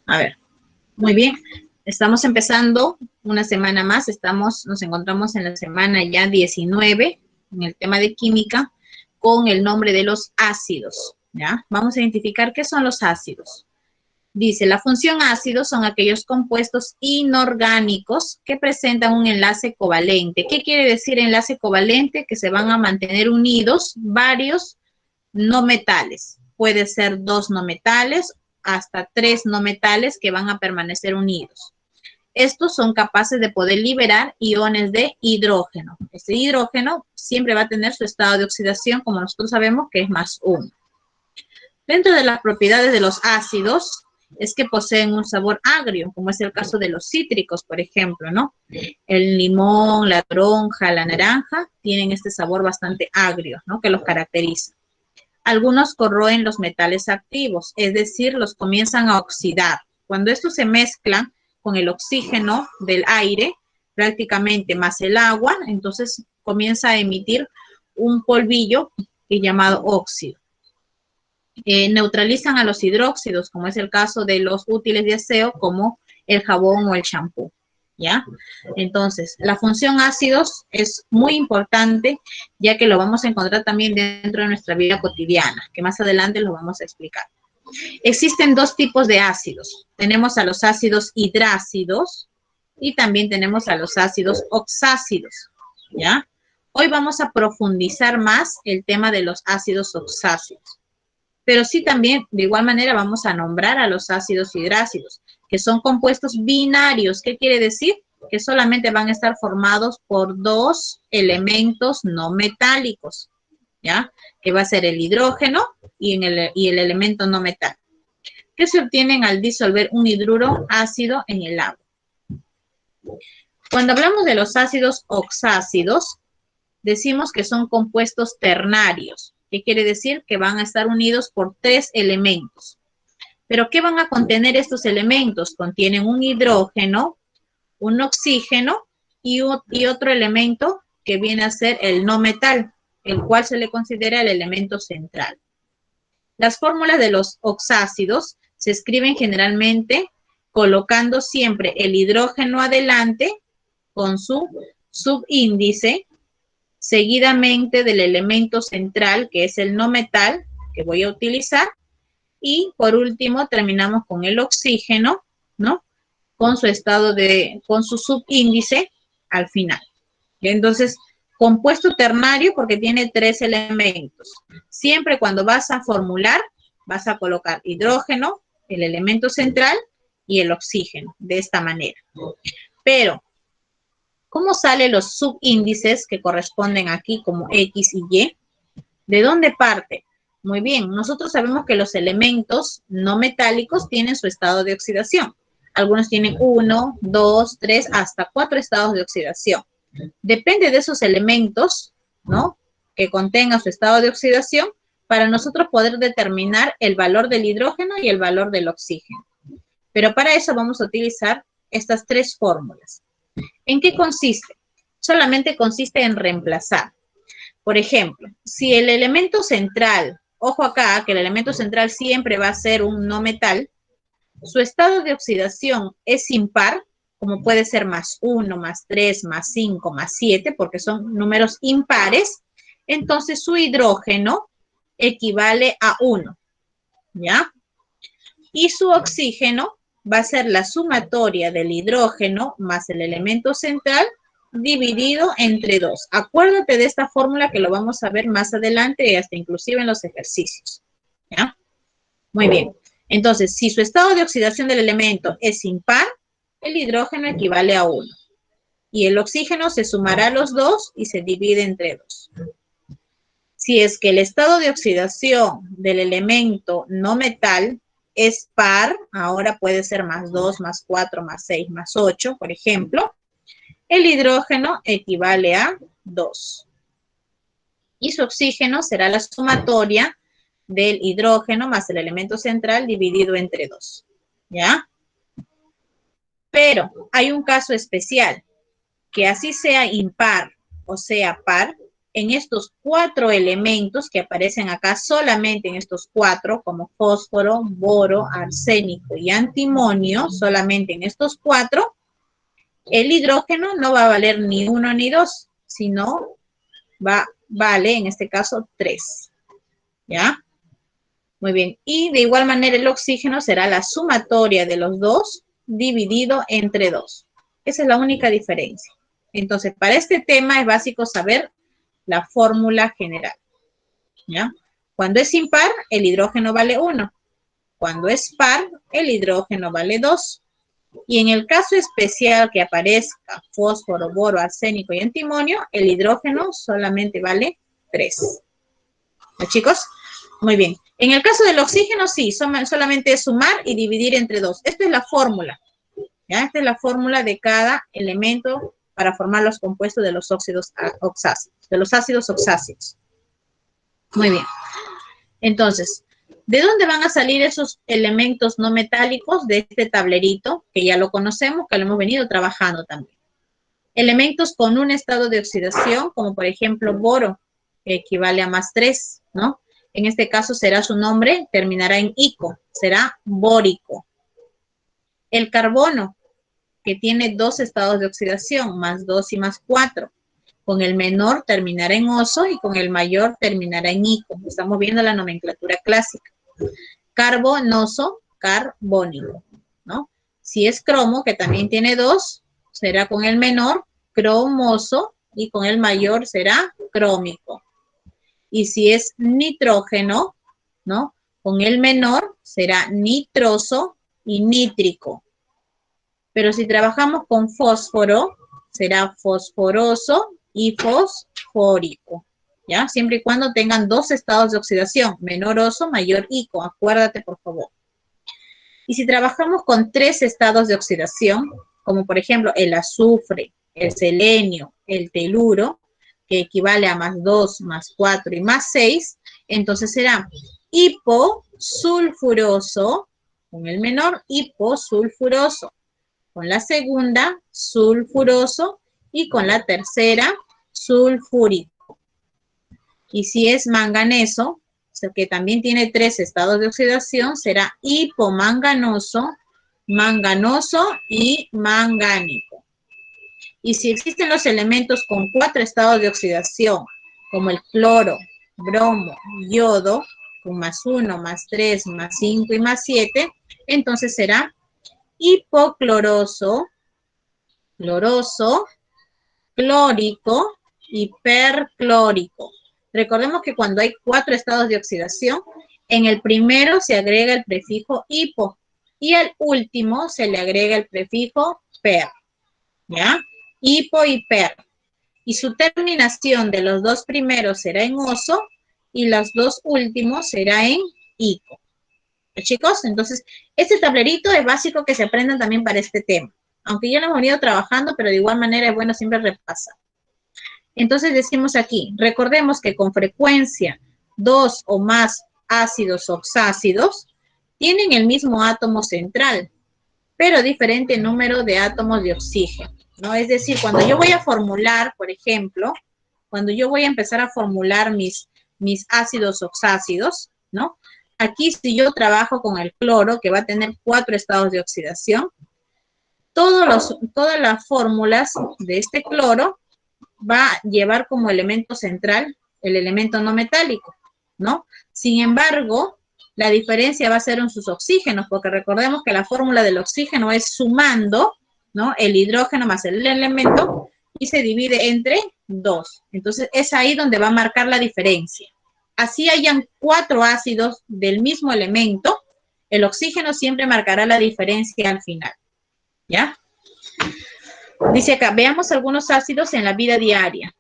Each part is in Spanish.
A ver, muy bien. Estamos empezando una semana más. Nos encontramos en la semana ya 19 en el tema de química con el nombre de los ácidos. ¿Ya? Vamos a identificar qué son los ácidos. Dice, la función ácido son aquellos compuestos inorgánicos que presentan un enlace covalente. ¿Qué quiere decir enlace covalente? Que se van a mantener unidos varios no metales. Puede ser 2 no metales hasta 3 no metales que van a permanecer unidos. Estos son capaces de poder liberar iones de hidrógeno. Este hidrógeno siempre va a tener su estado de oxidación, como nosotros sabemos, que es +1. Dentro de las propiedades de los ácidos es que poseen un sabor agrio, como es el caso de los cítricos, por ejemplo, ¿no? El limón, la toronja, la naranja tienen este sabor bastante agrio, ¿no? Que los caracteriza. Algunos corroen los metales activos, es decir, los comienzan a oxidar. Cuando estos se mezclan con el oxígeno del aire, prácticamente más el agua, entonces comienza a emitir un polvillo que es llamado óxido. Neutralizan a los hidróxidos, como es el caso de los útiles de aseo, como el jabón o el champú. ¿Ya? Entonces, la función ácidos es muy importante, ya que lo vamos a encontrar también dentro de nuestra vida cotidiana, que más adelante lo vamos a explicar. Existen dos tipos de ácidos. Tenemos a los ácidos hidrácidos y también tenemos a los ácidos oxácidos, ¿ya? Hoy vamos a profundizar más el tema de los ácidos oxácidos. Pero sí también, de igual manera, vamos a nombrar a los ácidos hidrácidos, que son compuestos binarios. ¿Qué quiere decir? Que solamente van a estar formados por 2 elementos no metálicos, ¿ya? Que va a ser el hidrógeno y el elemento no metálico, que se obtienen al disolver un hidruro ácido en el agua. Cuando hablamos de los ácidos oxácidos, decimos que son compuestos ternarios. ¿Qué quiere decir? Que van a estar unidos por 3 elementos. ¿Pero qué van a contener estos elementos? Contienen un hidrógeno, un oxígeno y otro elemento que viene a ser el no metal, el cual se le considera el elemento central. Las fórmulas de los oxácidos se escriben generalmente colocando siempre el hidrógeno adelante con su subíndice, seguidamente del elemento central, que es el no metal, que voy a utilizar, y por último terminamos con el oxígeno, ¿no? Con su subíndice al final. Entonces, compuesto ternario porque tiene 3 elementos. Siempre cuando vas a formular, vas a colocar hidrógeno, el elemento central, y el oxígeno, de esta manera. Pero, ¿cómo salen los subíndices que corresponden aquí como X y Y? ¿De dónde parte? Muy bien, nosotros sabemos que los elementos no metálicos tienen su estado de oxidación. Algunos tienen 1, 2, 3, hasta 4 estados de oxidación. Depende de esos elementos, ¿no? Que contengan su estado de oxidación para nosotros poder determinar el valor del hidrógeno y el valor del oxígeno. Pero para eso vamos a utilizar estas 3 fórmulas. ¿En qué consiste? Solamente consiste en reemplazar. Por ejemplo, si el elemento central, ojo acá, que el elemento central siempre va a ser un no metal, su estado de oxidación es impar, como puede ser +1, +3, +5, +7, porque son números impares, entonces su hidrógeno equivale a 1, ¿ya? Y su oxígeno va a ser la sumatoria del hidrógeno más el elemento central dividido entre 2. Acuérdate de esta fórmula que lo vamos a ver más adelante y hasta inclusive en los ejercicios. ¿Ya? Muy bien. Entonces, si su estado de oxidación del elemento es impar, el hidrógeno equivale a 1. Y el oxígeno se sumará a los 2 y se divide entre 2. Si es que el estado de oxidación del elemento no metal es par, ahora puede ser +2, +4, +6, +8, por ejemplo, el hidrógeno equivale a 2. Y su oxígeno será la sumatoria del hidrógeno más el elemento central dividido entre 2. ¿Ya? Pero hay un caso especial, que así sea impar o sea par, en estos 4 elementos que aparecen acá, solamente en estos 4, como fósforo, boro, arsénico y antimonio, solamente en estos 4, el hidrógeno no va a valer ni 1 ni 2, sino vale, en este caso, 3. ¿Ya? Muy bien. Y de igual manera el oxígeno será la sumatoria de los dos dividido entre 2. Esa es la única diferencia. Entonces, para este tema es básico saber la fórmula general. ¿Ya? Cuando es impar, el hidrógeno vale 1. Cuando es par, el hidrógeno vale 2. Y en el caso especial que aparezca fósforo, boro, arsénico y antimonio, el hidrógeno solamente vale 3. ¿Ya, chicos? Muy bien. En el caso del oxígeno, sí, solamente es sumar y dividir entre 2. Esta es la fórmula. ¿Ya? Esta es la fórmula de cada elemento para formar los compuestos de los óxidos oxácidos, de los ácidos oxácidos. Muy bien. Entonces, ¿de dónde van a salir esos elementos no metálicos? De este tablerito, que ya lo conocemos, que lo hemos venido trabajando también. Elementos con un estado de oxidación, como por ejemplo boro, que equivale a +3, ¿no? En este caso será su nombre, terminará en ico, será bórico. El carbono, que tiene 2 estados de oxidación, +2 y +4. Con el menor terminará en oso y con el mayor terminará en ico. Estamos viendo la nomenclatura clásica. Carbonoso, carbónico, ¿no? Si es cromo, que también tiene 2, será con el menor cromoso y con el mayor será crómico. Y si es nitrógeno, ¿no? Con el menor será nitroso y nítrico. Pero si trabajamos con fósforo, será fosforoso y fosfórico, ¿ya? Siempre y cuando tengan 2 estados de oxidación, menor oso, mayor ico, acuérdate por favor. Y si trabajamos con 3 estados de oxidación, como por ejemplo el azufre, el selenio, el teluro, que equivale a +2, +4 y +6, entonces será hiposulfuroso, con el menor, hiposulfuroso. Con la segunda, sulfuroso, y con la tercera, sulfúrico. Y si es manganeso, o sea, que también tiene 3 estados de oxidación, será hipomanganoso, manganoso y mangánico. Y si existen los elementos con 4 estados de oxidación, como el cloro, bromo, yodo, con +1, +3, +5 y +7, entonces será hipocloroso, cloroso, clórico y perclórico. Recordemos que cuando hay 4 estados de oxidación, en el primero se agrega el prefijo hipo y al último se le agrega el prefijo per, ¿ya? Hipo y per. Y su terminación de los 2 primeros será en oso y los 2 últimos será en ico. Chicos, entonces, este tablerito es básico que se aprendan también para este tema. Aunque ya lo hemos venido trabajando, pero de igual manera es bueno siempre repasar. Entonces decimos aquí, recordemos que con frecuencia 2 o más ácidos oxácidos tienen el mismo átomo central, pero diferente número de átomos de oxígeno, ¿no? Es decir, cuando yo voy a formular, por ejemplo, cuando yo voy a empezar a formular mis ácidos oxácidos, ¿no? Aquí si yo trabajo con el cloro, que va a tener 4 estados de oxidación, todas las fórmulas de este cloro va a llevar como elemento central el elemento no metálico, ¿no? Sin embargo, la diferencia va a ser en sus oxígenos, porque recordemos que la fórmula del oxígeno es sumando, ¿no? El hidrógeno más el elemento y se divide entre 2. Entonces, es ahí donde va a marcar la diferencia. Así hayan 4 ácidos del mismo elemento, el oxígeno siempre marcará la diferencia al final, ¿ya? Dice acá, veamos algunos ácidos en la vida diaria.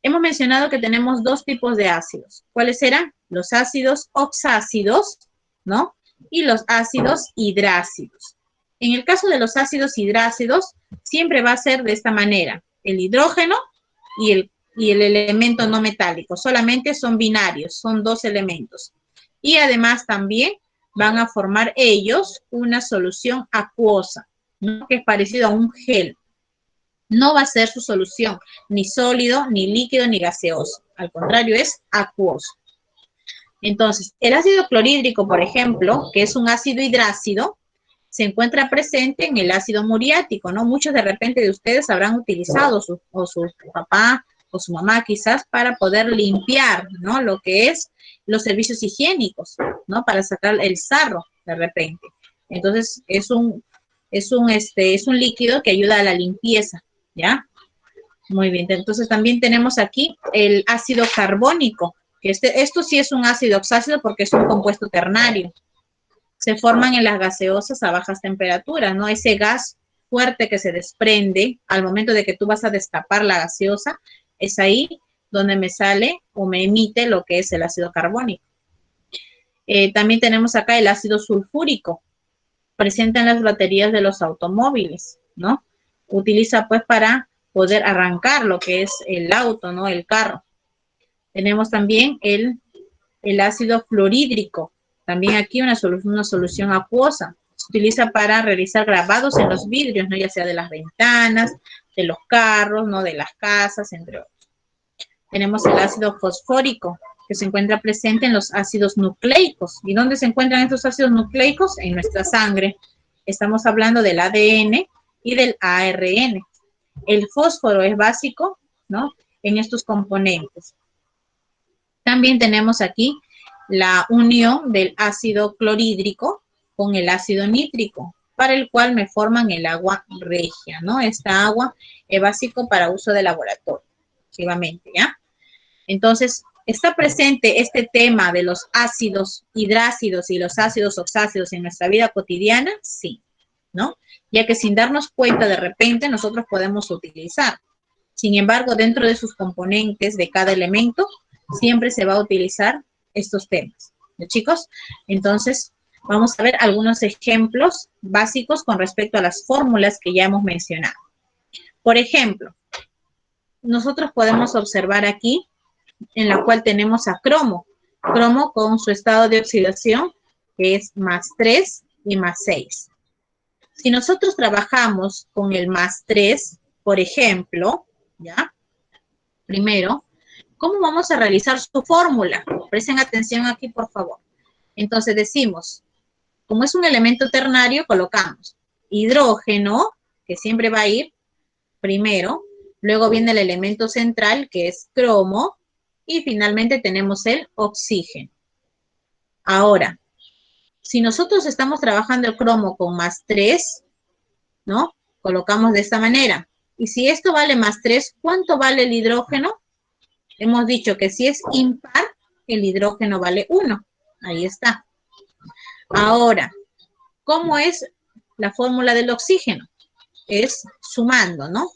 Hemos mencionado que tenemos 2 tipos de ácidos. ¿Cuáles eran? Los ácidos oxácidos, ¿no? Y los ácidos hidrácidos. En el caso de los ácidos hidrácidos, siempre va a ser de esta manera. El hidrógeno y el elemento no metálico. Solamente son binarios, son 2 elementos. Y además también van a formar ellos una solución acuosa, ¿no? Que es parecido a un gel. no va a ser su solución, ni sólido, ni líquido, ni gaseoso. Al contrario, es acuoso. Entonces, el ácido clorhídrico, por ejemplo, que es un ácido hidrácido, se encuentra presente en el ácido muriático, ¿no? Muchos de repente de ustedes habrán utilizado su papá o su mamá quizás para poder limpiar, ¿no? Lo que es los servicios higiénicos, ¿no? Para sacar el sarro de repente. Entonces, es un líquido que ayuda a la limpieza, ¿ya? Muy bien, entonces también tenemos aquí el ácido carbónico, que esto sí es un ácido oxácido porque es un compuesto ternario. Se forman en las gaseosas a bajas temperaturas, ¿no? Ese gas fuerte que se desprende al momento de que tú vas a destapar la gaseosa, es ahí donde me sale o me emite lo que es el ácido carbónico. También tenemos acá el ácido sulfúrico, presente en las baterías de los automóviles, ¿no? Utiliza pues para poder arrancar lo que es el auto, ¿no? El carro. Tenemos también el ácido fluorhídrico, también aquí una solución acuosa. Se utiliza para realizar grabados en los vidrios, ¿no? Ya sea de las ventanas, de los carros, ¿no? De las casas, entre otros. Tenemos el ácido fosfórico, que se encuentra presente en los ácidos nucleicos. ¿Y dónde se encuentran estos ácidos nucleicos? En nuestra sangre. Estamos hablando del ADN y del ARN. El fósforo es básico, ¿no? En estos componentes. También tenemos aquí la unión del ácido clorhídrico con el ácido nítrico, para el cual me forman el agua regia, ¿no? Esta agua es básico para uso de laboratorio, efectivamente, ¿ya? Entonces, ¿está presente este tema de los ácidos hidrácidos y los ácidos oxácidos en nuestra vida cotidiana? Sí, ¿no? Ya que sin darnos cuenta de repente nosotros podemos utilizar. Sin embargo, dentro de sus componentes de cada elemento, siempre se va a utilizar estos temas. ¿No, chicos? Entonces, vamos a ver algunos ejemplos básicos con respecto a las fórmulas que ya hemos mencionado. Por ejemplo, nosotros podemos observar aquí en la cual tenemos a cromo. Cromo con su estado de oxidación, que es +3 y +6. Si nosotros trabajamos con el +3, por ejemplo, ¿ya? Primero, ¿cómo vamos a realizar su fórmula? Presten atención aquí, por favor. Entonces decimos, como es un elemento ternario, colocamos hidrógeno, que siempre va a ir primero, luego viene el elemento central, que es cromo, y finalmente tenemos el oxígeno. Ahora, si nosotros estamos trabajando el cromo con +3, ¿no? Colocamos de esta manera. Y si esto vale +3, ¿cuánto vale el hidrógeno? Hemos dicho que si es impar, el hidrógeno vale 1. Ahí está. Ahora, ¿cómo es la fórmula del oxígeno? Es sumando, ¿no?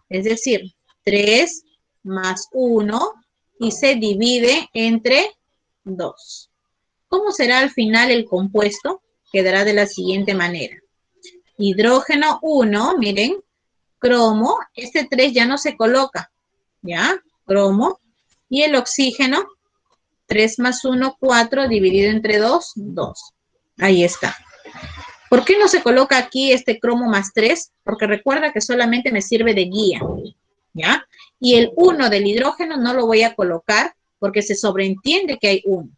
Es decir, 3 más 1 y se divide entre 2. ¿Cómo será al final el compuesto? Quedará de la siguiente manera. Hidrógeno 1, miren, cromo, este 3 ya no se coloca, ¿ya? Cromo. Y el oxígeno, 3 más 1, 4, dividido entre 2, 2. Ahí está. ¿Por qué no se coloca aquí este cromo +3? Porque recuerda que solamente me sirve de guía, ¿ya? Y el 1 del hidrógeno no lo voy a colocar porque se sobreentiende que hay 1.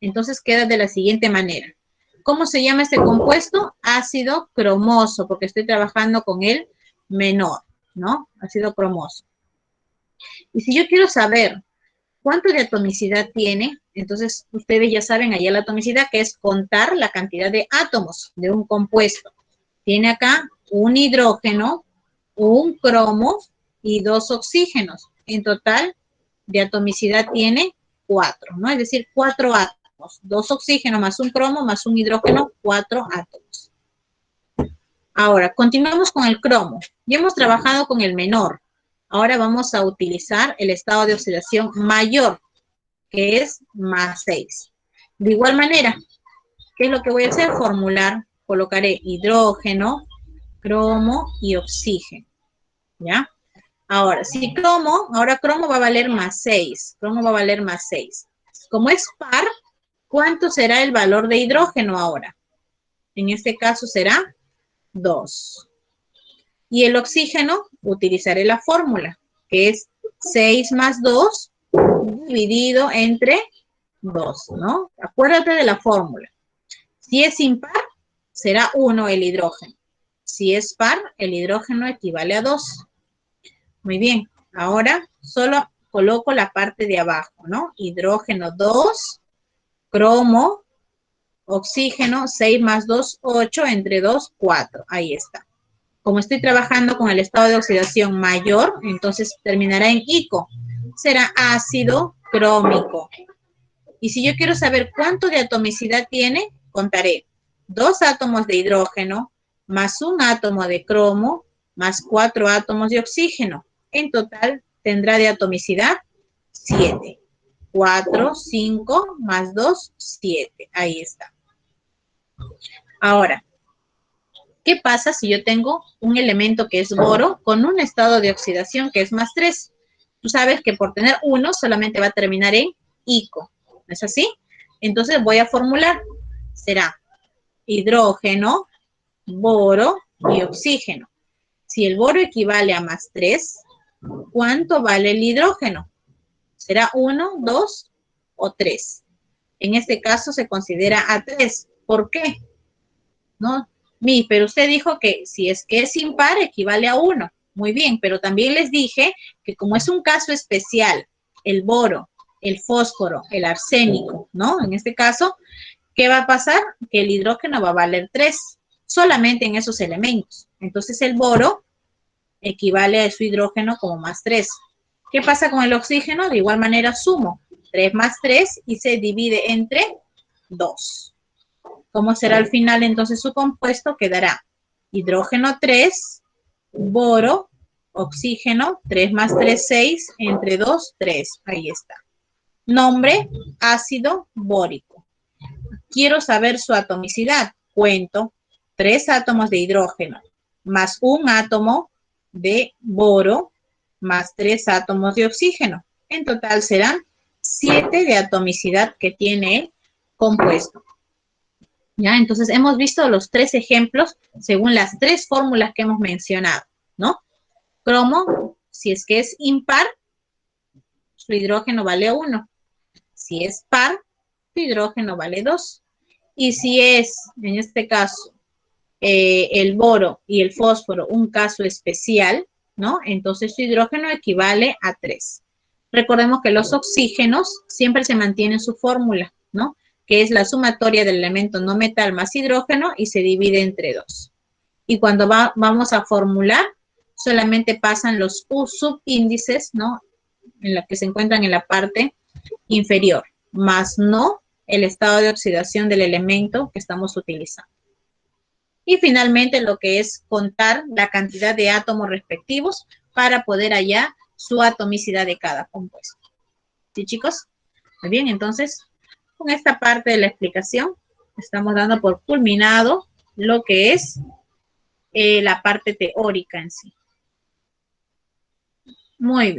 Entonces queda de la siguiente manera. ¿Cómo se llama este compuesto? Ácido cromoso, porque estoy trabajando con el menor, ¿no? Ácido cromoso. Y si yo quiero saber cuánto de atomicidad tiene, entonces ustedes ya saben allá la atomicidad, que es contar la cantidad de átomos de un compuesto. Tiene acá un hidrógeno, un cromo y 2 oxígenos. En total, de atomicidad tiene 4, ¿no? Es decir, 4 átomos. 2 oxígenos más un cromo más un hidrógeno, 4 átomos. Ahora, continuamos con el cromo. Ya hemos trabajado con el menor. Ahora vamos a utilizar el estado de oxidación mayor, que es +6. De igual manera, ¿qué es lo que voy a hacer? Formular, colocaré hidrógeno, cromo y oxígeno, ¿ya? Ahora, si ahora cromo va a valer +6, cromo va a valer +6. Como es par, ¿cuánto será el valor de hidrógeno ahora? En este caso será 2. Y el oxígeno utilizaré la fórmula, que es 6 más 2 dividido entre 2, ¿no? Acuérdate de la fórmula. Si es impar, será 1 el hidrógeno. Si es par, el hidrógeno equivale a 2. Muy bien, ahora solo coloco la parte de abajo, ¿no? Hidrógeno 2, cromo, oxígeno, 6 más 2, 8, entre 2, 4. Ahí está. Como estoy trabajando con el estado de oxidación mayor, entonces terminará en ico. Será ácido crómico. Y si yo quiero saber cuánto de atomicidad tiene, contaré 2 átomos de hidrógeno más 1 átomo de cromo más 4 átomos de oxígeno. En total tendrá de atomicidad 7. 4, 5 más 2, 7. Ahí está. Ahora, ¿qué pasa si yo tengo un elemento que es boro con un estado de oxidación que es más 3? Tú sabes que por tener 1 solamente va a terminar en ico. ¿No es así? Entonces voy a formular. Será hidrógeno, boro y oxígeno. Si el boro equivale a más 3, ¿cuánto vale el hidrógeno? ¿Será 1, 2 o 3? En este caso se considera a 3. ¿Por qué? ¿No? Pero usted dijo que si es que es impar equivale a 1. Muy bien, pero también les dije que como es un caso especial, el boro, el fósforo, el arsénico, ¿no? En este caso, ¿qué va a pasar? Que el hidrógeno va a valer 3, solamente en esos elementos. Entonces el boro equivale a su hidrógeno como más 3. ¿Qué pasa con el oxígeno? De igual manera sumo 3 más 3 y se divide entre 2. ¿Cómo será al final entonces su compuesto? Quedará hidrógeno 3, boro, oxígeno, 3 más 3, 6, entre 2, 3. Ahí está. Nombre, ácido bórico. Quiero saber su atomicidad. Cuento 3 átomos de hidrógeno más un átomo de boro más 3 átomos de oxígeno. En total serán 7 de atomicidad que tiene el compuesto. ¿Ya? Entonces hemos visto los 3 ejemplos según las 3 fórmulas que hemos mencionado, ¿no? Cromo, si es que es impar, su hidrógeno vale 1. Si es par, su hidrógeno vale 2. Y si es, en este caso, el boro y el fósforo un caso especial, ¿no? Entonces su hidrógeno equivale a 3. Recordemos que los oxígenos siempre se mantienen su fórmula, ¿no? Que es la sumatoria del elemento no metal más hidrógeno y se divide entre 2. Y cuando vamos a formular, solamente pasan los subíndices, ¿no? En la que se encuentran en la parte inferior, más no el estado de oxidación del elemento que estamos utilizando. Y finalmente lo que es contar la cantidad de átomos respectivos para poder hallar su atomicidad de cada compuesto. ¿Sí, chicos? Muy bien, entonces, con esta parte de la explicación, estamos dando por culminado lo que es la parte teórica en sí. Muy bien.